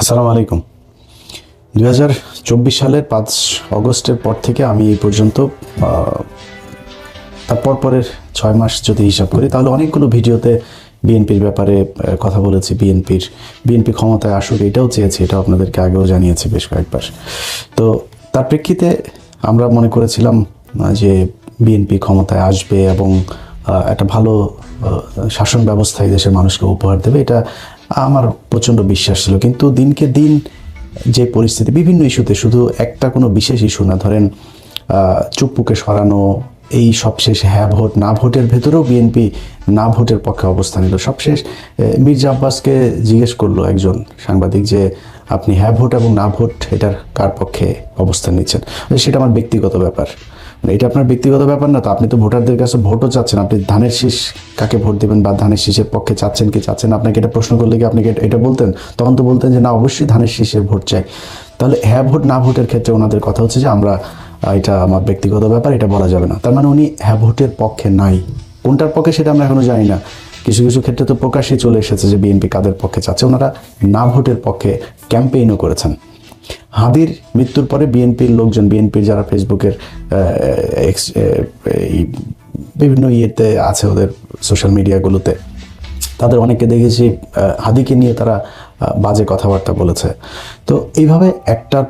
আসসালামু আলাইকুম। 2024 সালের 5 অগস্টের পর থেকে আমি এই পর্যন্ত তার পরের 6 মাস যদি হিসাব করি তাহলে অনেকগুলো ভিডিওতে বিএনপির ব্যাপারে কথা বলেছি। বিএনপি ক্ষমতায় আসুক এটাও চেয়েছি, এটাও আপনাদেরকে আগেও জানিয়েছি বেশ কয়েকবার। তো তার প্রেক্ষিতে আমরা মনে করেছিলাম যে বিএনপি ক্ষমতায় আসবে এবং একটা ভালো শাসন ব্যবস্থা এই দেশের মানুষকে উপহার দেবে, এটা আমার প্রচণ্ড বিশ্বাস ছিল। কিন্তু দিনকে দিন যে পরিস্থিতি বিভিন্ন ইস্যুতে, শুধু একটা কোনো বিশেষ ইস্যু না, ধরেন চুপ্পুকে সরানো, এই সবশেষ হ্যাঁ ভোট না ভোটের ভেতরেও বিএনপি না ভোটের পক্ষে অবস্থান নিল। সবশেষ মির্জা আব্বাসকে জিজ্ঞেস করলো একজন সাংবাদিক যে আপনি হ্যাঁ ভোট এবং না ভোট এটার কার পক্ষে অবস্থান নিচ্ছেন। সেটা আমার ব্যক্তিগত ব্যাপার। এটা আপনার ব্যক্তিগত ব্যাপার না তো, আপনি তো ভোটারদের কাছে ভোটও চাচ্ছেন, আপনি ধানের শীষ কাকে ভোট দেবেন বা ধানের শীষের পক্ষে চাচ্ছেন কি চাচ্ছেন, আপনাকে এটা প্রশ্ন করলে কি আপনি এটা বলতেন? তখন তো বলতেন যে না, অবশ্যই ধানের শীষের ভোট চাই। তাহলে হ্যাঁ ভোট না ভোটের ক্ষেত্রে ওনাদের কথা হচ্ছে যে আমরা এটা আমার ব্যক্তিগত ব্যাপার, এটা বলা যাবে না। তার মানে উনি হ্যাঁ ভোটের পক্ষে নাই। কোনটার পক্ষে সেটা আমরা এখনো জানি না। কিছু কিছু ক্ষেত্রে তো প্রকাশ্যে চলে এসেছে যে বিএনপি কাদের পক্ষে চাচ্ছে। ওনারা না ভোটের পক্ষে ক্যাম্পেইনও করেছেন। হাদির মৃত্যুর পরে বিএনপির লোকজন, বিএনপির যারা ফেসবুকের বিভিন্ন ইয়েতে আছে, ওদের সোশ্যাল মিডিয়াগুলোতে, তাদের অনেককে দেখেছি হাদিকে নিয়ে তারা বাজে কথাবার্তা বলেছে। তো এইভাবে একটার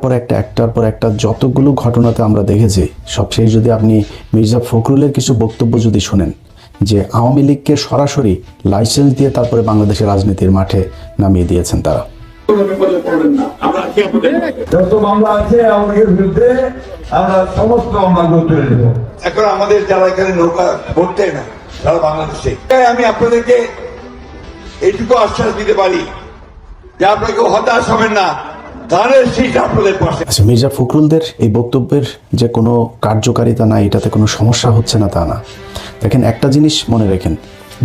পর একটা যতগুলো ঘটনাতে আমরা দেখেছি, সবশেষ যদি আপনি মির্জা ফখরুলের কিছু বক্তব্য যদি শোনেন যে আওয়ামী লীগকে সরাসরি লাইসেন্স দিয়ে তারপরে বাংলাদেশের রাজনীতির মাঠে নামিয়ে দিয়েছেন তারা। যত মামলা আছে আমাদের বিরুদ্ধে আমরা সমস্ত মামলাগুলো তুলে দেব। এখন আমাদের যারা এখানে নৌকা ভোট দেয় না সারা বাংলাদেশে, আমি আপনাদেরকে এইটুকু আশ্বাস দিতে পারি যে আপনাকে হতাশ হবেন না, ধানের শীষ আপনাদের পাশে। আচ্ছা, মির্জা ফখরুলদের এই বক্তব্যের যে কোনো কার্যকারিতা নাই, এটাতে কোনো সমস্যা হচ্ছে না তা না। দেখেন, একটা জিনিস মনে রাখেন,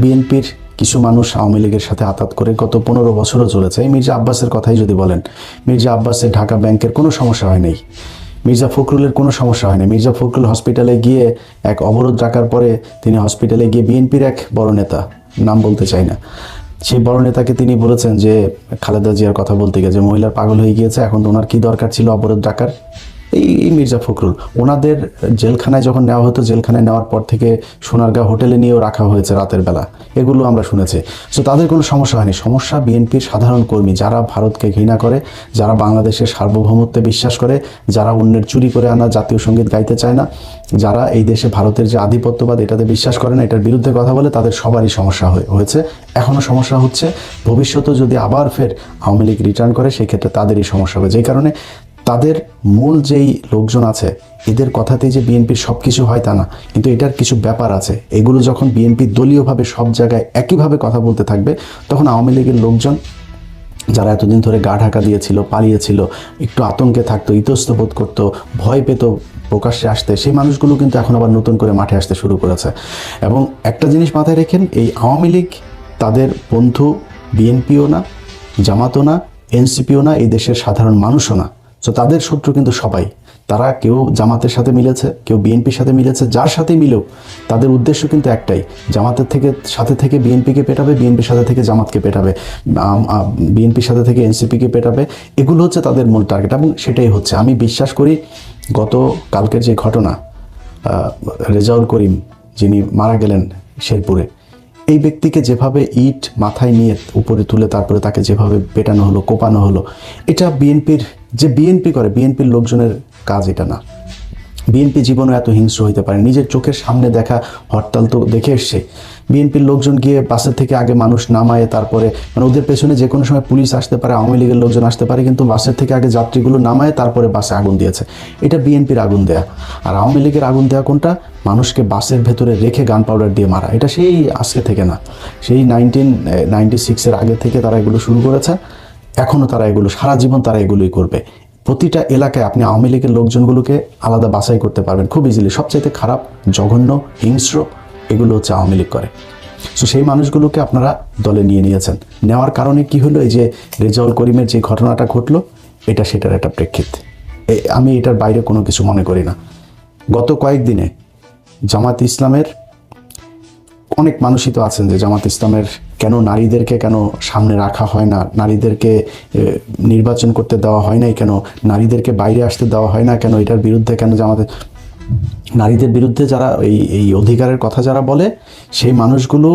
বিএনপির কিছু মানুষ আওয়ামী লীগের সাথে আতাত করে গত 15 বছরও চলেছে। এই মির্জা আব্বাসের কথাই যদি বলেন, মির্জা আব্বাসের ঢাকা ব্যাংকের কোনো সমস্যা হয় নাই, মির্জা ফখরুলের কোনো সমস্যা হয় না। মির্জা ফখরুল হসপিটালে গিয়ে এক অবরোধ রাখার পরে তিনি হসপিটালে গিয়ে বিএনপির এক বড় নেতা, নাম বলতে চাই না, সেই বড় নেতাকে তিনি বলেছেন যে খালেদা জিয়ার কথা বলতে গিয়ে যে মহিলার পাগল হয়ে গিয়েছে, এখন তো ওনার কী দরকার ছিল অবরোধ রাখার। এই মির্জা ফখরুল ওনাদের জেলখানায় যখন নেওয়া হতো, জেলখানায় নেওয়ার পর থেকে সোনারগাঁ হোটেলে নিয়েও রাখা হয়েছে রাতের বেলা, এগুলো আমরা শুনেছি। সো তাদের কোনো সমস্যা হয়নি। সমস্যা বিএনপির সাধারণ কর্মী, যারা ভারতকে ঘৃণা করে, যারা বাংলাদেশের সার্বভৌমত্বে বিশ্বাস করে, যারা অন্যের চুরি করে আনা জাতীয় সঙ্গীত গাইতে চায় না, যারা এই দেশে ভারতের যে আধিপত্যবাদ এটাতে বিশ্বাস করে না, এটার বিরুদ্ধে কথা বলে, তাদের সবারই সমস্যা হয়েছে, এখনও সমস্যা হচ্ছে। ভবিষ্যতেও যদি আবার ফের আওয়ামী লীগ রিটার্ন করে, সেই ক্ষেত্রে তাদেরই সমস্যা হবে। যেই কারণে তাদের মূল যেই লোকজন আছে, এদের কথাতেই যে বিএনপির সব কিছু হয় তা না, কিন্তু এটার কিছু ব্যাপার আছে। এগুলো যখন বিএনপি দলীয়ভাবে সব জায়গায় একইভাবে কথা বলতে থাকবে, তখন আওয়ামী লীগের লোকজন যারা এতদিন ধরে গা ঢাকা দিয়েছিল, পালিয়েছিল, একটু আতঙ্কে থাকতো, ইতস্তবোধ করতো, ভয় পেত প্রকাশ্যে আসতে, সেই মানুষগুলো কিন্তু এখন আবার নতুন করে মাঠে আসতে শুরু করেছে। এবং একটা জিনিস মাথায় রেখেন, এই আওয়ামী লীগ তাদের বন্ধু বিএনপিও না, জামাতও না, এনসিপিও না, এই দেশের সাধারণ মানুষও না। তো তাদের শত্রু কিন্তু সবাই। তারা কেউ জামাতের সাথে মিলেছে, কেউ বিএনপির সাথে মিলেছে, যার সাথে মিলেও তাদের উদ্দেশ্য কিন্তু একটাই, জামাতের সাথে থেকে বিএনপিকে পেটাবে, বিএনপির সাথে থেকে জামাতকে পেটাবে, বিএনপির সাথে থেকে এনসিপিকে পেটাবে। এগুলো হচ্ছে তাদের মূল টার্গেট এবং সেটাই হচ্ছে। আমি বিশ্বাস করি গত কালকের যে ঘটনা, রেজাউল করিম যিনি মারা গেলেন শেরপুরে, এই ব্যক্তিকে যেভাবে ইট মাথায় নিয়ে উপরে তুলে তারপরে তাকে যেভাবে পেটানো হলো, কোপানো হলো, এটা বিএনপি করে, বিএনপির লোকজনের কাজ এটা না। বিএনপি জীবনে এত হিংস্র হইতে পারে, নিজের চোখের সামনে দেখা হরতাল তো দেখে এসছে। বিএনপির লোকজন গিয়ে বাসের থেকে আগে মানুষ নামায়, তারপরে মানে ওদের পেছনে যে কোনো সময় পুলিশ আসতে পারে, আওয়ামী লীগের লোকজন আসতে পারে, কিন্তু বাসের থেকে আগে যাত্রীগুলো নামায় তারপরে বাসে আগুন দিয়েছে। এটা বিএনপির আগুন দেয়া। আর আওয়ামী লীগের আগুন দেওয়া কোনটা? মানুষকে বাসের ভেতরে রেখে গান পাউডার দিয়ে মারা। এটা সেই আজকে থেকে না, সেই 1996-এর আগে থেকে তারা এগুলো শুরু করেছে। এখনও তারা এগুলো সারা জীবন তারা এগুলোই করবে। প্রতিটা এলাকায় আপনি আওয়ামী লীগের লোকজনগুলোকে আলাদা বাছাই করতে পারবেন খুব ইজিলি। সবচাইতে খারাপ, জঘন্য, হিংস্র এগুলো হচ্ছে আওয়ামী লীগ করে। সো সেই মানুষগুলোকে আপনারা দলে নিয়েছেন। নেওয়ার কারণে কি হলো? এই যে রেজাউল করিমের যে ঘটনাটা ঘটলো, এটা সেটার একটা প্রেক্ষিত। আমি এটার বাইরে কোনো কিছু মনে করি না। গত কয়েকদিনে জামাত ইসলামের অনেক মানুষই তো আছেন যে জামাত ইসলামের কেন নারীদেরকে কেন সামনে রাখা হয় না, নারীদেরকে নির্বাচন করতে দেওয়া হয় নাই কেন, নারীদেরকে বাইরে আসতে দেওয়া হয় না কেন, এটার বিরুদ্ধে কেন জামাতে, নারীদের বিরুদ্ধে যারা এই অধিকারের কথা যারা বলে সেই মানুষগুলো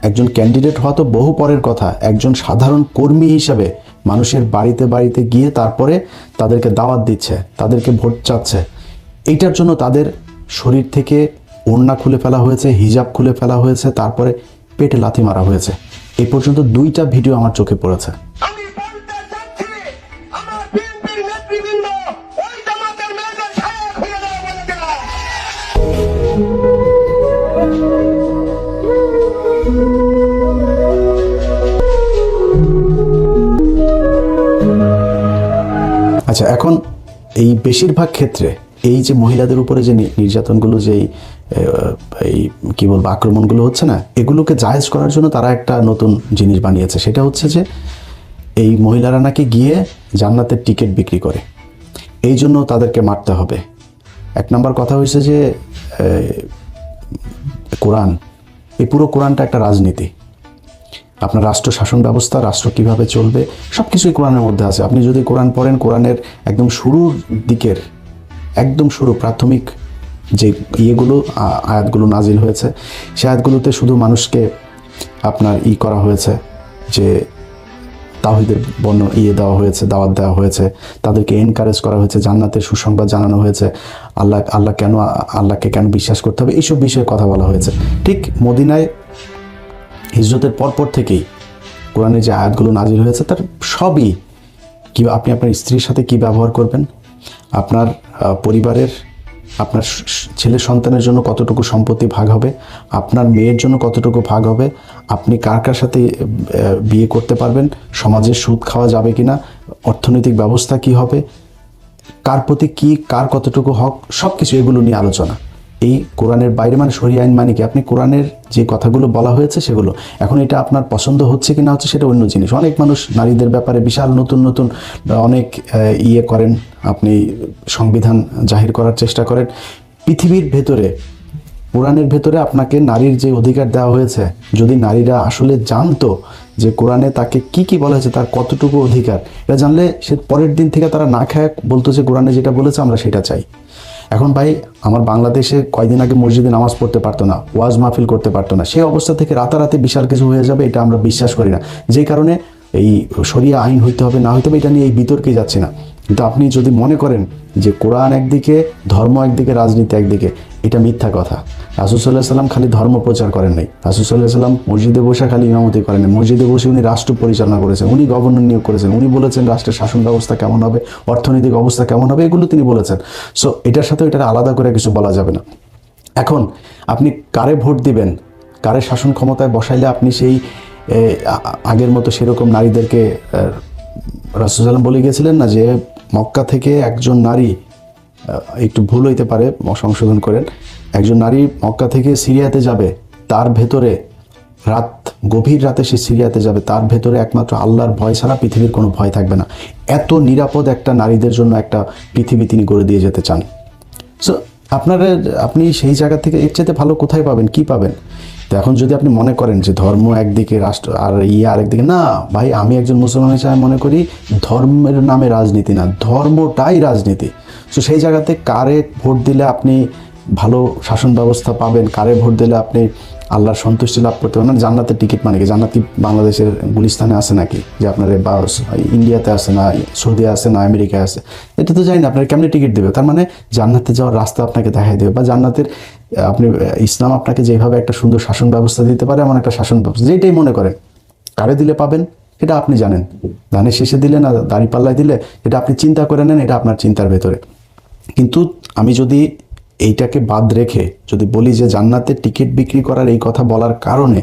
একজন ক্যান্ডিডেট হওয়া তো বহু পরের কথা, একজন সাধারণ কর্মী হিসাবে মানুষের বাড়িতে বাড়িতে গিয়ে তারপরে তাদেরকে দাওয়াত দিচ্ছে, তাদেরকে ভোট চাচ্ছে। এইটার জন্য তাদের শরীর থেকে ওড়না খুলে ফেলা হয়েছে, হিজাব খুলে ফেলা হয়েছে, তারপরে পেটে লাথি মারা হয়েছে। এই পর্যন্ত 2টা ভিডিও আমার চোখে পড়েছে। আমি বলতে চাচ্ছি আমার বিএনপির নেতৃবৃন্দ ওই জামাতের মেয়েদের ছায়া খুলে দেওয়া বলেছে। আচ্ছা, এখন এই বেশিরভাগ ক্ষেত্রে এই যে মহিলাদের উপরে যে নির্যাতনগুলো, যেই এই কি বলবো আক্রমণগুলো হচ্ছে না, এগুলোকে জায়েজ করার জন্য তারা একটা নতুন জিনিস বানিয়েছে। সেটা হচ্ছে যে এই মহিলারা নাকি গিয়ে জান্নাতের টিকিট বিক্রি করে, এই জন্য তাদেরকে মারতে হবে। 1 নম্বর কথা হয়েছে যে কোরআন, এই পুরো কোরআনটা একটা রাজনীতি। আপনার রাষ্ট্র শাসন ব্যবস্থা, রাষ্ট্র কিভাবে চলবে, সব কিছুই কোরআনের মধ্যে আছে। আপনি যদি কোরআন পড়েন, কোরআনের একদম শুরুর দিকের, একদম শুরু প্রাথমিক যে ইয়েগুলো আয়াতগুলো নাজিল হয়েছে, সে আয়াতগুলোতে শুধু মানুষকে আপনার করা হয়েছে যে তাওহীদের দেওয়া হয়েছে, দাওয়াত দেওয়া হয়েছে, তাদেরকে এনকারেজ করা হয়েছে, জান্নাতের সুসংবাদ জানানো হয়েছে, আল্লাহকে কেন বিশ্বাস করতে হবে, এইসব বিষয়ে কথা বলা হয়েছে। ঠিক মদিনায় হিজরতের পরপর থেকেই কোরআনের যে আয়াতগুলো নাজিল হয়েছে তার সবই কি আপনি আপনার স্ত্রীর সাথে কি ব্যবহার করবেন, আপনার পরিবারের, আপনার ছেলে সন্তানের জন্য কতটুকু সম্পত্তি ভাগ হবে, আপনার মেয়ের জন্য কতটুকু ভাগ হবে, আপনি কার কার সাথে বিয়ে করতে পারবেন, সমাজের সুদ খাওয়া যাবে কিনা, অর্থনৈতিক ব্যবস্থা কি হবে, কার প্রতি কি, কার কতটুকু হক, সব কিছু এগুলো নিয়ে আলোচনা। এই কোরআনের বাইরে মানে শরিয়া আইন মানে কি, আপনি কোরআনের যে কথাগুলো বলা হয়েছে সেগুলো। এখন এটা আপনার পছন্দ হচ্ছে কি না হচ্ছে সেটা অন্য জিনিস। অনেক মানুষ নারীদের ব্যাপারে বিশাল নতুন নতুন অনেক করেন, আপনি সংবিধান জাহির করার চেষ্টা করেন। পৃথিবীর ভেতরে, কোরআনের ভেতরে আপনাকে নারীর যে অধিকার দেওয়া হয়েছে, যদি নারীরা আসলে জানতো যে কোরআনে তাকে কি কি বলা হয়েছে, তার কতটুকু অধিকার, এটা জানলে সে পরের দিন থেকে তারা না খায় বলতো যে কোরআনে যেটা বলেছে আমরা সেটা চাই। এখন ভাই, আমার বাংলাদেশে কয়দিন আগে মসজিদে নামাজ পড়তে পারতো না, ওয়াজ মাহফিল করতে পারতো না, সেই অবস্থা থেকে রাতারাতি বিশাল কিছু হয়ে যাবে, এটা আমরা বিশ্বাস করি না। যেই কারণে এই শরিয়া আইন হইতে হবে না হইতে হবে এটা নিয়ে এই বিতর্কে যাচ্ছে না। কিন্তু আপনি যদি মনে করেন যে কোরআন একদিকে, ধর্ম একদিকে, রাজনীতি একদিকে, এটা মিথ্যা কথা। রাসূল সাল্লাল্লাহু আলাইহি সাল্লাম খালি ধর্ম প্রচার করেন নাই, রাসূল সাল্লাল্লাহু আলাইহি সাল্লাম মসজিদে বসে খালি ইমামতি করেন নাই, মসজিদে বসে উনি রাষ্ট্র পরিচালনা করেছেন, উনি গভর্নর নিয়োগ করেছেন, উনি বলেছেন রাষ্ট্রের শাসন ব্যবস্থা কেমন হবে, অর্থনৈতিক অবস্থা কেমন হবে, এগুলো তিনি বলেছেন। সো এটার সাথে এটা আলাদা করে কিছু বলা যাবে না। এখন আপনি কারে ভোট দিবেন, কারে শাসন ক্ষমতায় বসাইলে আপনি সেই আগের মতো সেরকম নারীদেরকে, রাসূল সাল্লাম বলে গিয়েছিলেন না যে মক্কা থেকে একজন নারী, একটু ভুল হইতে পারে সংশোধন করেন, একজন নারী মক্কা থেকে সিরিয়াতে যাবে, তার ভেতরে গভীর রাতে সে সিরিয়াতে যাবে, তার ভেতরে একমাত্র আল্লাহর ভয় ছাড়া পৃথিবীর কোনো ভয় থাকবে না। এত নিরাপদ একটা নারীদের জন্য একটা পৃথিবী তিনি গড়ে দিয়ে যেতে চান। সো আপনি সেই জায়গা থেকে এর চাইতে ভালো কোথায় পাবেন, কি পাবেন? তো এখন যদি আপনি মনে করেন যে ধর্ম একদিকে, রাষ্ট্র আর আরেকদিকে, না ভাই, আমি একজন মুসলমান হিসেবে মনে করি ধর্মের নামে রাজনীতি না, ধর্মটাই রাজনীতি। সো সেই জায়গাতে কারে ভোট দিলে আপনি ভালো শাসন ব্যবস্থা পাবেন, কারে ভোট দিলে আপনি আল্লাহর সন্তুষ্টি লাভ করতে পারবেন। জান্নাতের টিকিট মানে কি? জান্নাত কি বাংলাদেশের গুলিস্তানে আছে নাকি, যে আপনার বা ইন্ডিয়াতে আছে না, সৌদি আছে না, আমেরিকায় আছে? এটা তো জানি না, আপনার কেমনি টিকিট দেবে? তার মানে জান্নাতে যাওয়ার রাস্তা আপনাকে দেখাই দেবে, বা জান্নাতের আপনি ইসলাম আপনাকে যেভাবে একটা সুন্দর শাসন ব্যবস্থা দিতে পারে এমন একটা শাসন ব্যবস্থা, যেটাই মনে করেন কারে দিলে পাবেন এটা আপনি জানেন। ধানের শেষে দিলে না দাঁড়িপাল্লায় দিলে, এটা আপনি চিন্তা করে নেন, এটা আপনার চিন্তার ভেতরে। কিন্তু আমি যদি এইটাকে বাদ রেখে যদি বলি যে জান্নাতের টিকিট বিক্রি করার এই কথা বলার কারণে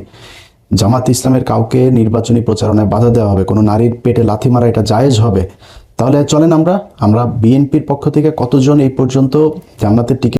জামাত ইসলামের কাউকে নির্বাচনী প্রচারণায় বাধা দেওয়া হবে, কোনো নারীর পেটে লাথি মারা এটা জায়েজ হবে, তাহলে চলেন আমরা বিএনপির পক্ষ থেকে কতজন এই পর্যন্ত জান্নাতের টিকিট